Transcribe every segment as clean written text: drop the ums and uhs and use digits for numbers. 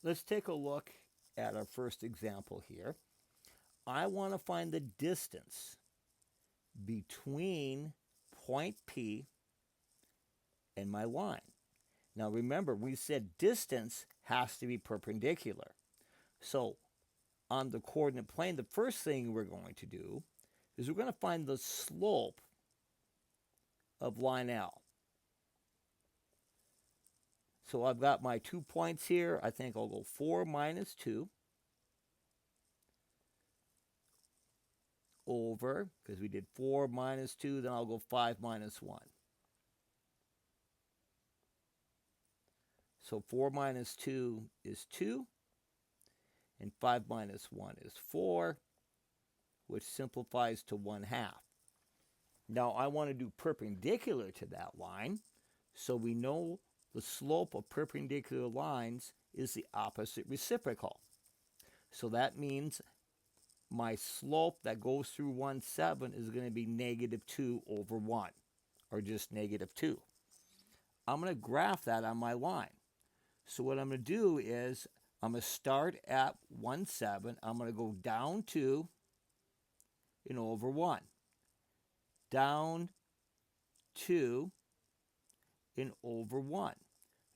let's take a look at our first example here. I want to find the distance between point P and my line. Now remember, we said distance has to be perpendicular. So on the coordinate plane, the first thing we're going to do is we're going to find the slope of line L. So I've got my 2 points here. I think I'll go 4 minus 2 over, because we did 4 minus 2, then I'll go 5 minus 1. So 4 minus 2 is 2, and 5 minus 1 is 4, which simplifies to 1/2. Now I want to do perpendicular to that line, so we know the slope of perpendicular lines is the opposite reciprocal. So that means my slope that goes through 1/7 is going to be -2 over 1, or just -2. I'm going to graph that on my line. So what I'm going to do is I'm going to start at 1/7. I'm going to go down 2 and over 1. Down 2 and over 1.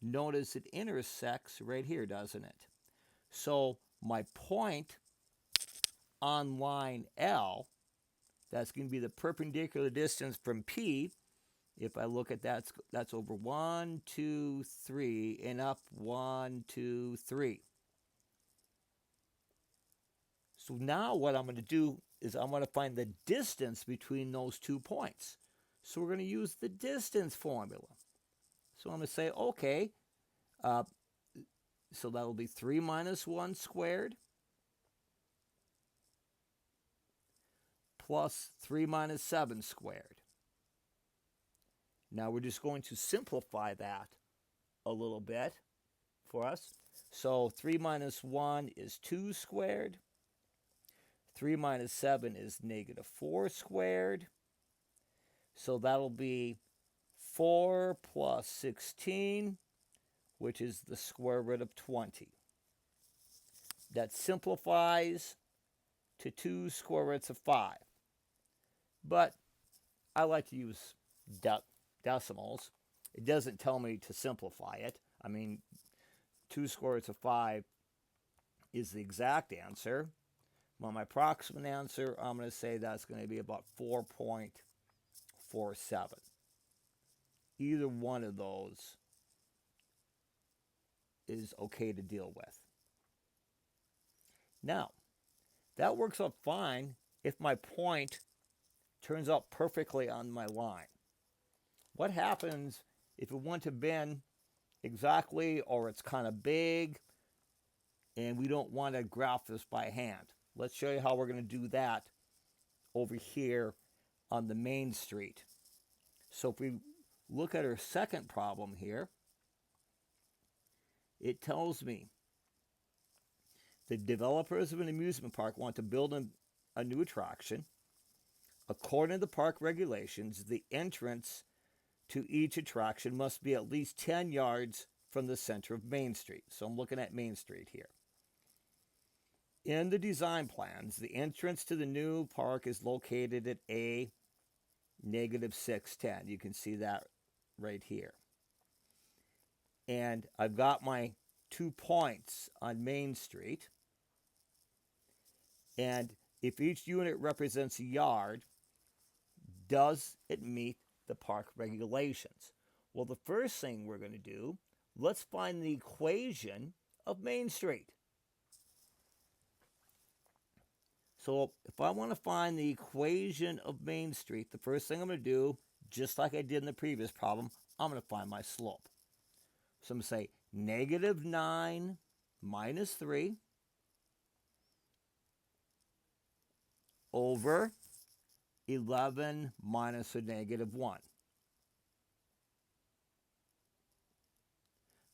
Notice it intersects right here, doesn't it? So my point on line L, that's going to be the perpendicular distance from P. If I look at that, that's over 1, 2, 3, and up 1, 2, 3. So now what I'm going to do is I'm going to find the distance between those 2 points. So we're going to use the distance formula. So I'm going to say, okay, so that will be 3 minus 1 squared plus 3 minus 7 squared. Now we're just going to simplify that a little bit for us. So 3 minus 1 is 2 squared. 3 minus 7 is -4 squared. So that'll be 4 plus 16, which is the square root of 20. That simplifies to 2 square roots of 5. But I like to use decimals. It doesn't tell me to simplify it. I mean, 2 square roots of 5 is the exact answer. Well, my approximate answer, I'm going to say that's going to be about 4.47. Either one of those is okay to deal with. Now, that works out fine if my point turns out perfectly on my line. What happens if it wouldn't have been exactly, or it's kind of big, and we don't want to graph this by hand? Let's show you how we're going to do that over here on the main street. So if we look at our second problem here, it tells me the developers of an amusement park want to build a new attraction. According to the park regulations, the entrance to each attraction must be at least 10 yards from the center of Main Street. So I'm looking at Main Street here. In the design plans, the entrance to the new park is located at A -610. You can see that right here. And I've got my 2 points on Main Street. And if each unit represents a yard, does it meet the park regulations? Well, the first thing we're going to do, let's find the equation of Main Street. So if I want to find the equation of Main Street, the first thing I'm going to do, just like I did in the previous problem, I'm going to find my slope. So I'm going to say -9 minus 3 over 11 minus a -1.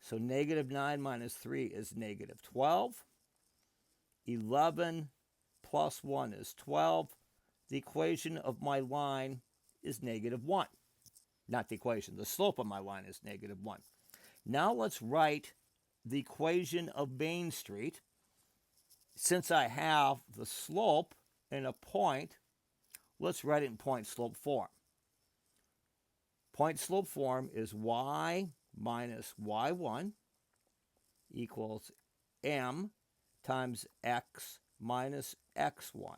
So -9 minus 3 is -12. 11 plus 1 is 12. The equation of my line is -1. Not the equation, the slope of my line is -1. Now let's write the equation of Main Street, since I have the slope and a point, let's write it in point slope form. Point slope form is y minus y1 equals m times x minus x1.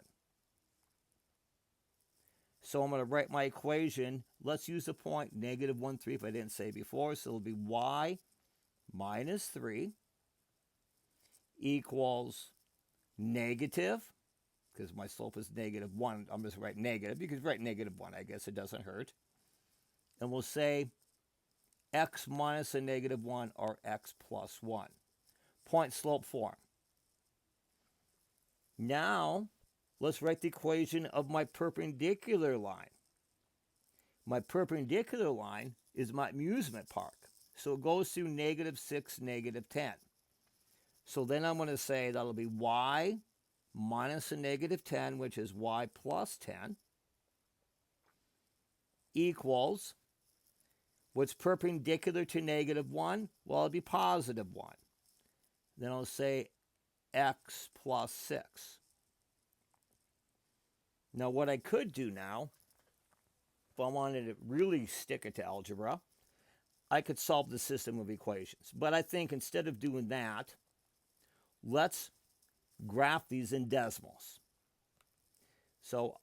So I'm going to write my equation. Let's use the point negative 1, 3 if I didn't say before. So it'll be y minus 3 equals negative, because my slope is negative 1. I'm just write negative. You could write negative 1. I guess it doesn't hurt. And we'll say x minus a negative 1 or x plus 1. Point slope form. Now, let's write the equation of my perpendicular line. My perpendicular line is my amusement park. So it goes through negative 6, negative 10. So then I'm going to say that'll be y minus a negative 10, which is y plus 10, equals, what's perpendicular to negative 1? Well, it'll be positive 1. Then I'll say x plus 6. Now, what I could do now, if I wanted to really stick it to algebra, I could solve the system of equations. But I think instead of doing that, let's graph these in decimals. So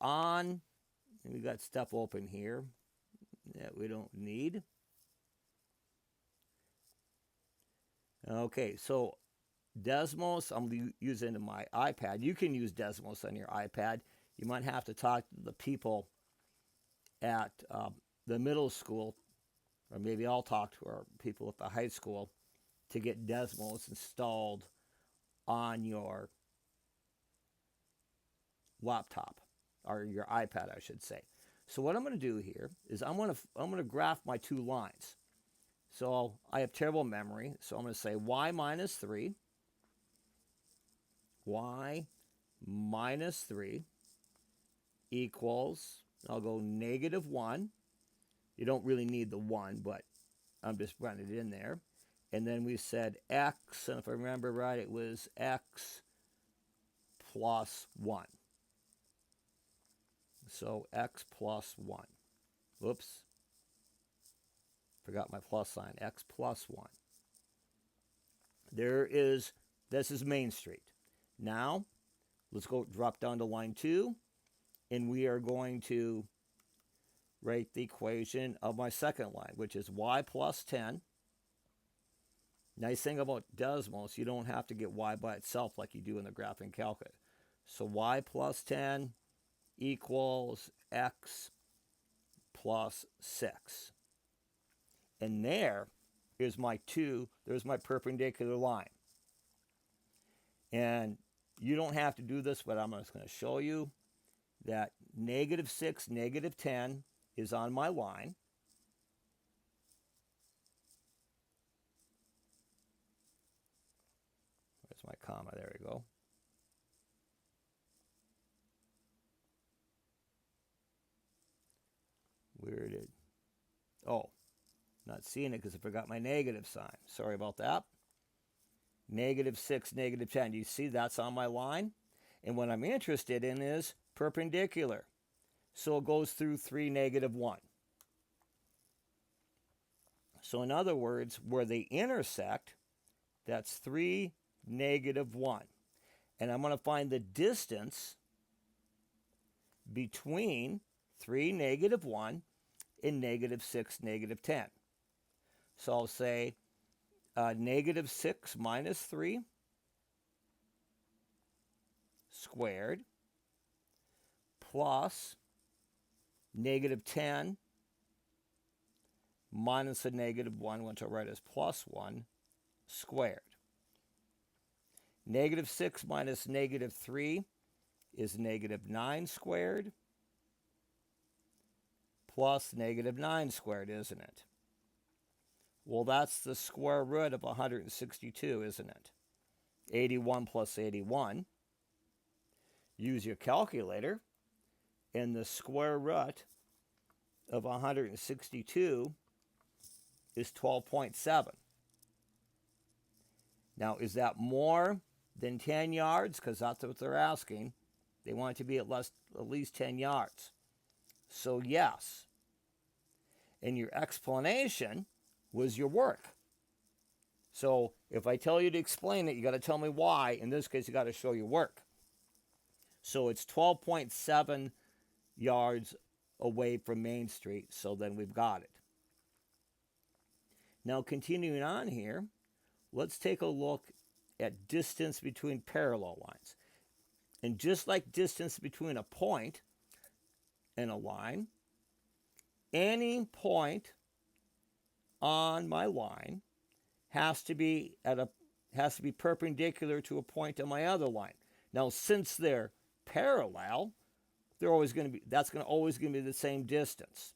we got stuff open here that we don't need. Okay, so decimals, I'm using my iPad. You can use decimals on your iPad. You might have to talk to the people at the middle school, or maybe I'll talk to our people at the high school to get decimals installed on your laptop, or your iPad, I should say. So what I'm going to do here is I'm going to graph my two lines. So I have terrible memory, so I'm going to say y minus 3, y minus 3 equals, I'll go negative 1. You don't really need the 1, but I'm just running it in there. And then we said x, and if I remember right, it was x plus 1. So x plus 1. Whoops. Forgot my plus sign. X plus 1. This is Main Street. Now, let's go drop down to line 2, and we are going to write the equation of my second line, which is y plus 10. Nice thing about decimals, you don't have to get y by itself like you do in the graphing calculator. So y plus 10 equals x plus 6. And there's my perpendicular line. And you don't have to do this, but I'm just going to show you that negative 6, negative 10 is on my line. Where's my comma? There we go. Not seeing it because I forgot my negative sign. Sorry about that. Negative 6, negative 10. Do you see that's on my line? And what I'm interested in is perpendicular. So it goes through 3, negative 1. So in other words, where they intersect, that's 3, negative 1. And I'm going to find the distance between 3, negative 1 and negative 6, negative 10. So I'll say negative 6 minus 3 squared plus negative 10 minus a negative 1, which I'll write as plus 1, squared. Negative 6 minus negative 3 is negative 9 squared plus negative 9 squared, isn't it? Well, that's the square root of 162, isn't it? 81 plus 81. Use your calculator, and the square root of 162 is 12.7. Now, is that more than 10 yards? Because that's what they're asking. They want it to be at least 10 yards. So yes. And your explanation was your work. So if I tell you to explain it, you got to tell me why. In this case, you got to show your work. So it's 12.7 yards away from Main Street. So then we've got it. Now continuing on here, let's take a look at distance between parallel lines. And just like distance between a point and a line, any point on my line has to be perpendicular to a point on my other line. Now, since they're parallel, that's always going to be the same distance.